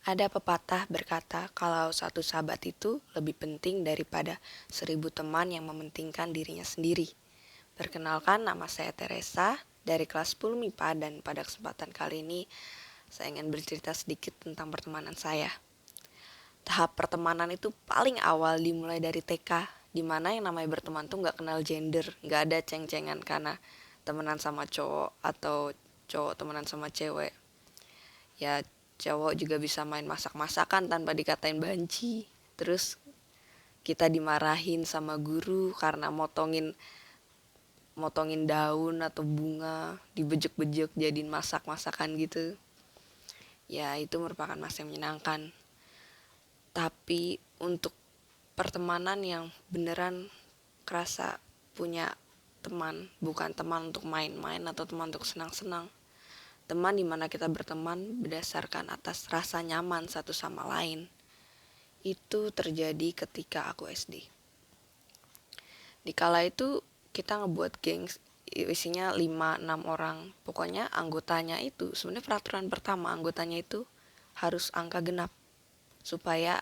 Ada pepatah berkata kalau satu sahabat itu lebih penting daripada 1000 teman yang mementingkan dirinya sendiri. Perkenalkan, nama saya Teresa dari kelas 10 MIPA dan pada kesempatan kali ini saya ingin bercerita sedikit tentang pertemanan saya. Tahap pertemanan itu paling awal dimulai dari TK, di mana yang namanya berteman tuh nggak kenal gender, nggak ada ceng-cengan karena temenan sama cowok atau cowok temenan sama cewek. Ya, cowok juga bisa main masak-masakan tanpa dikatain banci. Terus kita dimarahin sama guru karena motongin motongin daun atau bunga, dibejek-bejek jadiin masak-masakan gitu. Ya, itu merupakan masa yang menyenangkan. Tapi untuk pertemanan yang beneran kerasa punya teman, bukan teman untuk main-main atau teman untuk senang-senang. Teman dimana kita berteman berdasarkan atas rasa nyaman satu sama lain. Itu terjadi ketika aku SD. Di kala itu kita ngebuat geng isinya 5-6 orang. Pokoknya anggotanya itu, sebenarnya peraturan pertama anggotanya itu harus angka genap. Supaya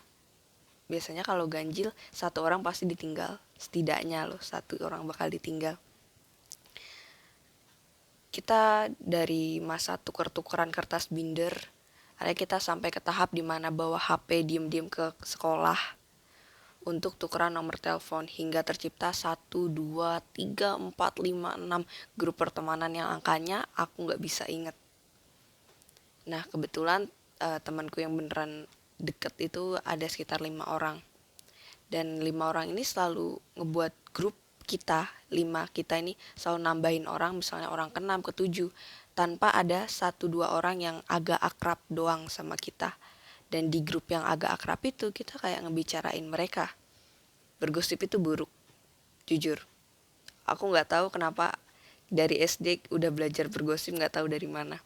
biasanya kalau ganjil satu orang pasti ditinggal. Setidaknya loh satu orang bakal ditinggal. Kita dari masa tuker-tukeran kertas binder, akhirnya kita sampai ke tahap dimana bawa HP diem-diem ke sekolah untuk tukeran nomor telepon hingga tercipta 1, 2, 3, 4, 5, 6 grup pertemanan yang angkanya aku gak bisa inget. Nah kebetulan temanku yang beneran deket itu ada sekitar 5 orang. Dan 5 orang ini selalu ngebuat grup kita, 5 kita ini selalu nambahin orang, misalnya orang ke-6, ke-7, tanpa ada 1-2 orang yang agak akrab doang sama kita. Dan di grup yang agak akrab itu kita kayak ngebicarain mereka. Bergosip itu buruk, jujur. Aku gak tahu kenapa dari SD udah belajar bergosip, gak tahu dari mana.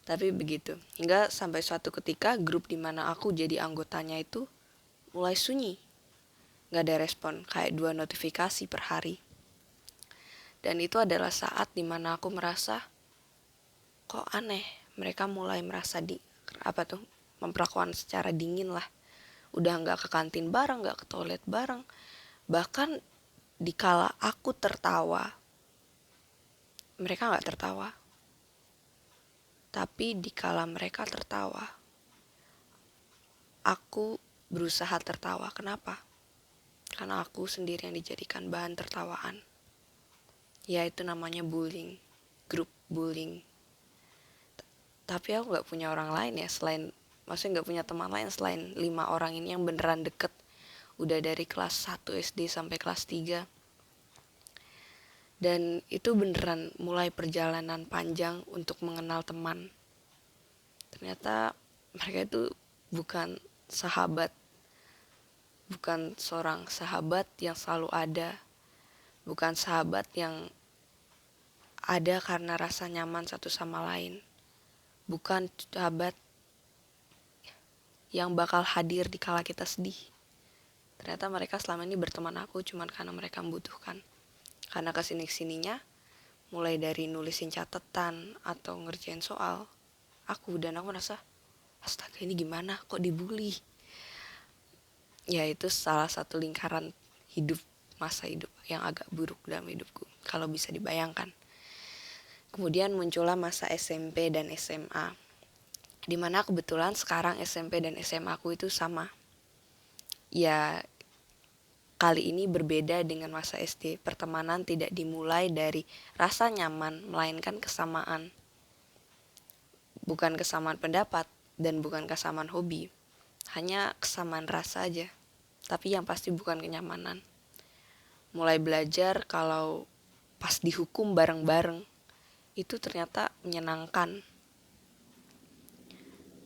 Tapi begitu, hingga sampai suatu ketika grup dimana aku jadi anggotanya itu mulai sunyi. Gak ada respon, kayak 2 notifikasi per hari. Dan itu adalah saat dimana aku merasa kok aneh, mereka mulai merasa memperlakukan secara dingin lah. Udah gak ke kantin bareng, gak ke toilet bareng. Bahkan dikala aku tertawa, mereka gak tertawa. Tapi dikala mereka tertawa, aku berusaha tertawa. Kenapa? Karena aku sendiri yang dijadikan bahan tertawaan. Yaitu namanya bullying, grup bullying. Tapi aku gak punya orang lain ya maksudnya gak punya teman lain selain 5 orang ini yang beneran deket. Udah dari kelas 1 SD sampai kelas 3. Dan itu beneran mulai perjalanan panjang untuk mengenal teman. Ternyata mereka itu bukan sahabat, bukan seorang sahabat yang selalu ada, bukan sahabat yang ada karena rasa nyaman satu sama lain, bukan sahabat yang bakal hadir di kala kita sedih. Ternyata mereka selama ini berteman aku cuma karena mereka membutuhkan. Karena kesini-sininya, mulai dari nulisin catatan atau ngerjain soal, aku merasa, astaga ini gimana kok dibully. Ya itu salah satu lingkaran masa hidup yang agak buruk dalam hidupku, kalau bisa dibayangkan. Kemudian muncullah masa SMP dan SMA, dimana kebetulan sekarang SMP dan SMA aku itu sama. Ya kali ini berbeda dengan masa SD. Pertemanan tidak dimulai dari rasa nyaman, melainkan kesamaan. Bukan kesamaan pendapat dan bukan kesamaan hobi, hanya kesamaan rasa aja. Tapi yang pasti bukan kenyamanan. Mulai belajar kalau pas dihukum bareng-bareng, itu ternyata menyenangkan.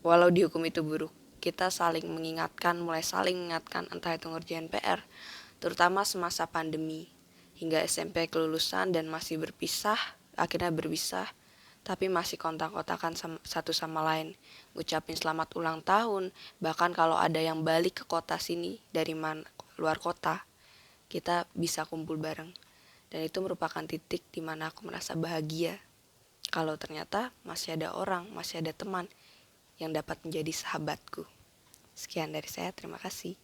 Walau dihukum itu buruk, kita mulai saling mengingatkan entah itu ngerjain PR, terutama semasa pandemi, hingga SMP kelulusan dan masih akhirnya berpisah, tapi masih kontak-kontakan satu sama lain, ngucapin selamat ulang tahun, bahkan kalau ada yang balik ke kota sini dari luar kota, kita bisa kumpul bareng. Dan itu merupakan titik di mana aku merasa bahagia, kalau ternyata masih ada orang, masih ada teman yang dapat menjadi sahabatku. Sekian dari saya, terima kasih.